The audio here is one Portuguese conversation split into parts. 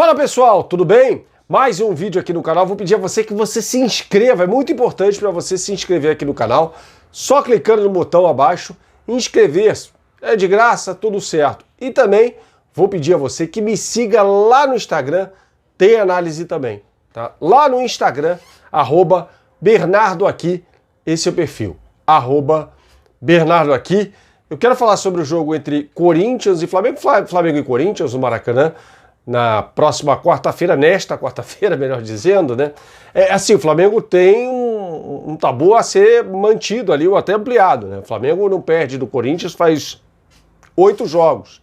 Fala pessoal, tudo bem? Mais um vídeo aqui no canal. Vou pedir a você que você se inscreva, é muito importante para você se inscrever aqui no canal. Só clicando no botão abaixo, inscrever-se, é de graça, tudo certo. E também vou pedir a você que me siga lá no Instagram, tem análise também, tá? Lá no Instagram, @BernardoAqui, esse é o perfil, @BernardoAqui. Eu quero falar sobre o jogo entre Corinthians e Flamengo, Flamengo e Corinthians, no Maracanã, na próxima quarta-feira, nesta quarta-feira, melhor dizendo, né? O Flamengo tem um tabu a ser mantido ali, ou até ampliado, né? O Flamengo não perde do Corinthians faz 8 jogos,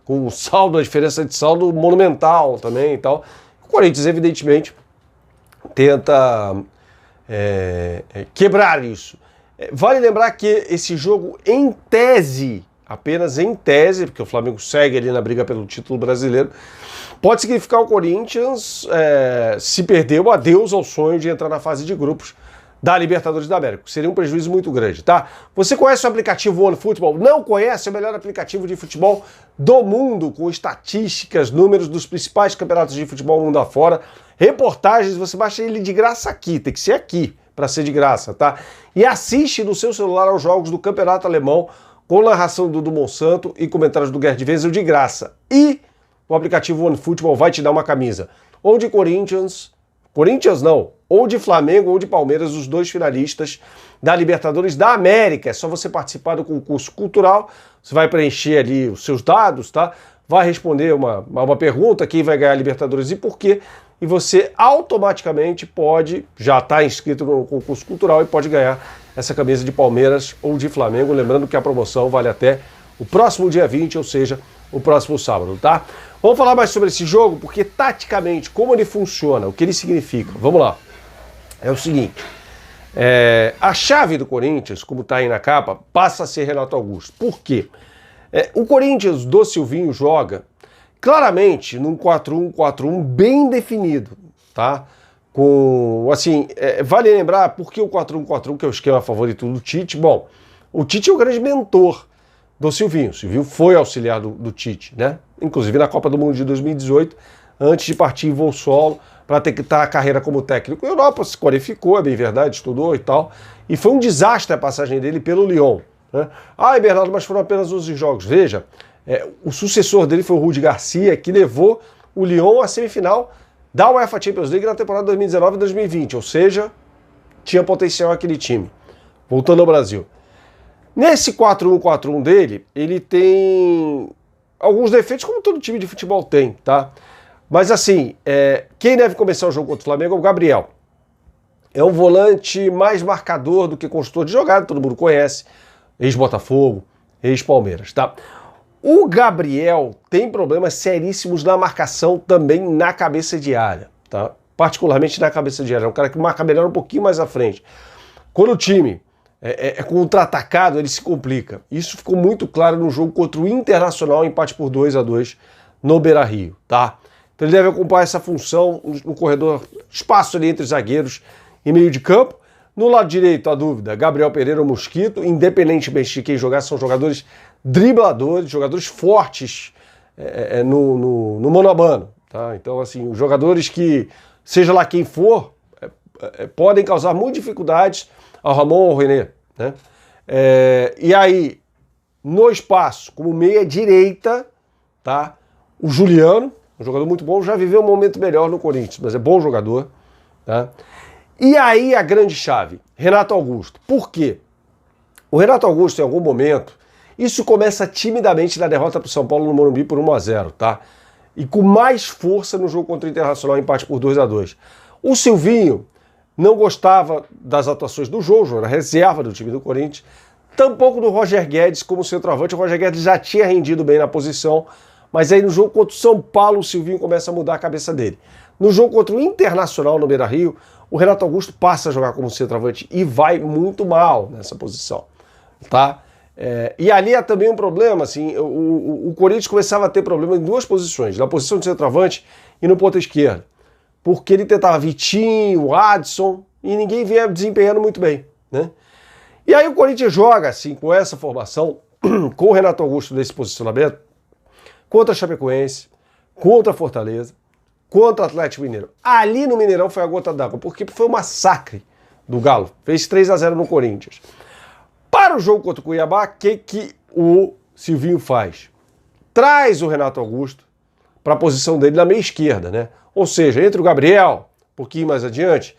com saldo, a diferença de saldo monumental também e tal. O Corinthians, evidentemente, tenta quebrar isso. Vale lembrar que esse jogo, em tese, apenas em tese, porque o Flamengo segue ali na briga pelo título brasileiro, pode significar o Corinthians, se perder, o adeus ao sonho de entrar na fase de grupos da Libertadores da América. Seria um prejuízo muito grande, tá? Você conhece o aplicativo OneFootball? Não conhece? É o melhor aplicativo de futebol do mundo, com estatísticas, números dos principais campeonatos de futebol mundo afora, reportagens, você baixa ele de graça aqui, tem que ser aqui para ser de graça, tá? E assiste no seu celular aos jogos do Campeonato Alemão, com narração do Monsanto e comentários do Gerd Wesel de graça. E o aplicativo OneFootball vai te dar uma camisa, ou de Corinthians não, ou de Flamengo ou de Palmeiras, os dois finalistas da Libertadores da América. É só você participar do concurso cultural, você vai preencher ali os seus dados, tá? Vai responder uma pergunta, quem vai ganhar a Libertadores e por quê, e você automaticamente já está inscrito no concurso cultural e pode ganhar essa camisa de Palmeiras ou de Flamengo, lembrando que a promoção vale até o próximo dia 20, ou seja, o próximo sábado, tá? Vamos falar mais sobre esse jogo, porque taticamente, como ele funciona, o que ele significa. Vamos lá. É o seguinte, a chave do Corinthians, como está aí na capa, passa a ser Renato Augusto. Por quê? O Corinthians do Silvinho joga claramente num 4-1-4-1 bem definido, tá? Vale lembrar por que o 4-1-4-1, que é o esquema favorito do Tite. Bom, o Tite é o grande mentor do Silvinho. O Silvinho foi auxiliar do Tite, né? Inclusive na Copa do Mundo de 2018, antes de partir em voo solo para tentar a carreira como técnico. A Europa se qualificou, é bem verdade, estudou e tal. E foi um desastre a passagem dele pelo Lyon, né? Bernardo, mas foram apenas 11 jogos. Veja, o sucessor dele foi o Rudi Garcia, que levou o Lyon à semifinal da UEFA Champions League na temporada 2019 e 2020. Ou seja, tinha potencial aquele time. Voltando ao Brasil. Nesse 4-1-4-1 dele, ele tem alguns defeitos, como todo time de futebol tem, tá? Mas assim, quem deve começar o jogo contra o Flamengo é o Gabriel. É um volante mais marcador do que construtor de jogada, todo mundo conhece. Ex-Botafogo, ex-Palmeiras, tá? O Gabriel tem problemas seríssimos na marcação também na cabeça de área, tá? Particularmente na cabeça de área. É um cara que marca melhor um pouquinho mais à frente. Quando o time contra-atacado, ele se complica. Isso ficou muito claro no jogo contra o Internacional, empate por 2-2 no Beira-Rio, tá? Então ele deve ocupar essa função no corredor, espaço ali entre zagueiros e meio de campo. No lado direito, a dúvida, Gabriel Pereira ou Mosquito, independentemente de quem jogar, são jogadores dribladores, jogadores fortes no mano a mano, tá? Então, assim, os jogadores que, seja lá quem for, podem causar muitas dificuldades ao Ramon ou ao René, né? E aí, no espaço, como meia direita, tá? O Juliano, um jogador muito bom, já viveu um momento melhor no Corinthians, mas é bom jogador, tá? E aí a grande chave, Renato Augusto. Por quê? O Renato Augusto, em algum momento, isso começa timidamente na derrota para o São Paulo no Morumbi por 1-0, tá? E com mais força no jogo contra o Internacional, empate por 2-2. O Silvinho não gostava das atuações do Jojo, era reserva do time do Corinthians, tampouco do Roger Guedes como centroavante. O Roger Guedes já tinha rendido bem na posição, mas aí no jogo contra o São Paulo, o Silvinho começa a mudar a cabeça dele. No jogo contra o Internacional no Beira-Rio, o Renato Augusto passa a jogar como centroavante e vai muito mal nessa posição, tá? E ali é também um problema, assim, o Corinthians começava a ter problema em duas posições, na posição de centroavante e no ponta esquerda, porque ele tentava Vitinho, Adson, e ninguém vinha desempenhando muito bem, né? E aí o Corinthians joga, assim, com essa formação, com o Renato Augusto nesse posicionamento, contra a Chapecoense, contra a Fortaleza, contra o Atlético Mineiro. Ali no Mineirão foi a gota d'água, porque foi um massacre do Galo. Fez 3-0 no Corinthians. Para o jogo contra o Cuiabá, o que o Silvinho faz? Traz o Renato Augusto para a posição dele na meia esquerda, né? Ou seja, entre o Gabriel, um pouquinho mais adiante,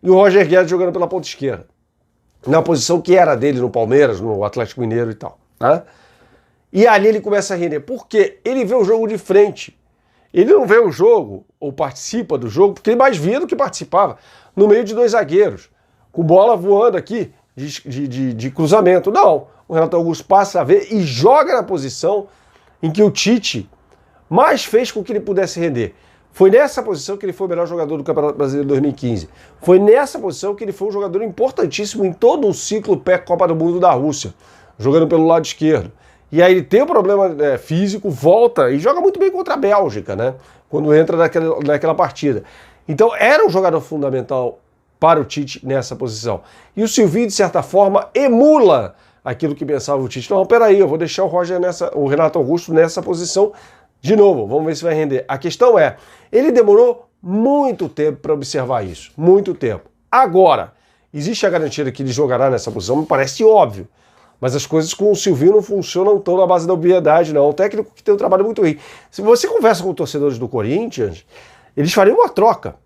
e o Roger Guedes jogando pela ponta esquerda. Na posição que era dele no Palmeiras, no Atlético Mineiro e tal. Tá? E ali ele começa a render. Por quê? Ele vê o jogo de frente. Ele não vê o jogo, ou participa do jogo, porque ele mais via do que participava, no meio de dois zagueiros, com bola voando aqui, de cruzamento. Não, o Renato Augusto passa a ver e joga na posição em que o Tite mais fez com que ele pudesse render. Foi nessa posição que ele foi o melhor jogador do Campeonato Brasileiro de 2015. Foi nessa posição que ele foi um jogador importantíssimo em todo o ciclo pré-Copa do Mundo da Rússia, jogando pelo lado esquerdo. E aí ele tem um problema físico, volta e joga muito bem contra a Bélgica, né? Quando entra naquela partida. Então era um jogador fundamental para o Tite nessa posição. E o Silvinho, de certa forma, emula aquilo que pensava o Tite. Não, peraí, eu vou deixar o Renato Augusto nessa posição de novo, vamos ver se vai render. A questão é, ele demorou muito tempo para observar isso, muito tempo. Agora, existe a garantia de que ele jogará nessa posição? Me parece óbvio. Mas as coisas com o Silvinho não funcionam tão na base da obviedade, não. É um técnico que tem um trabalho muito ruim. Se você conversa com torcedores do Corinthians, eles fariam uma troca.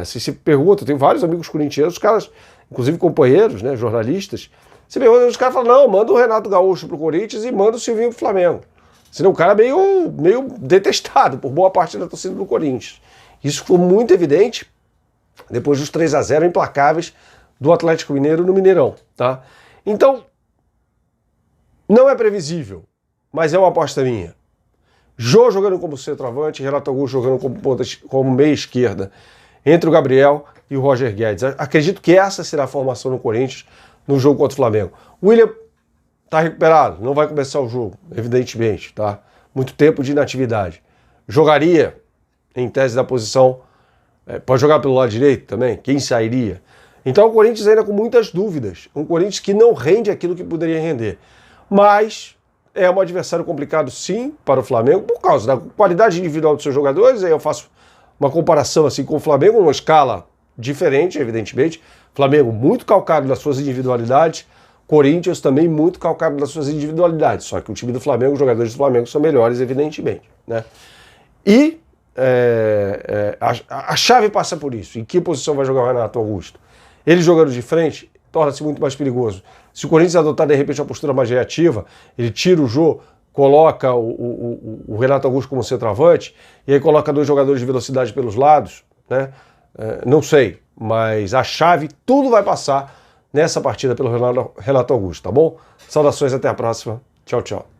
Se pergunta, eu tenho vários amigos corintianos, os caras, inclusive companheiros, né, jornalistas, você pergunta, os caras falam, não, manda o Renato Gaúcho pro Corinthians e manda o Silvinho pro Flamengo. Senão o cara é meio detestado por boa parte da torcida do Corinthians. Isso ficou muito evidente depois dos 3-0 implacáveis do Atlético Mineiro no Mineirão. Tá? Então, não é previsível, mas é uma aposta minha. Jô jogando como centroavante, Renato Augusto jogando como meia esquerda, entre o Gabriel e o Roger Guedes. Acredito que essa será a formação no Corinthians no jogo contra o Flamengo. O William está recuperado, não vai começar o jogo, evidentemente, tá? Muito tempo de inatividade. Jogaria, em tese da posição, pode jogar pelo lado direito também, quem sairia? Então o Corinthians ainda com muitas dúvidas, um Corinthians que não rende aquilo que poderia render. Mas é um adversário complicado sim para o Flamengo, por causa da qualidade individual dos seus jogadores, aí eu faço uma comparação assim com o Flamengo, numa escala diferente, evidentemente. Flamengo muito calcado nas suas individualidades, Corinthians também muito calcado nas suas individualidades, só que o time do Flamengo, os jogadores do Flamengo são melhores, evidentemente. Né? E a chave passa por isso. Em que posição vai jogar o Renato Augusto? Ele jogando de frente torna-se muito mais perigoso. Se o Corinthians adotar de repente uma postura mais reativa, ele tira o Jô, coloca o Renato Augusto como centroavante, e aí coloca dois jogadores de velocidade pelos lados, né? Não sei, mas a chave, tudo vai passar nessa partida pelo Renato Augusto, tá bom? Saudações, até a próxima. Tchau, tchau.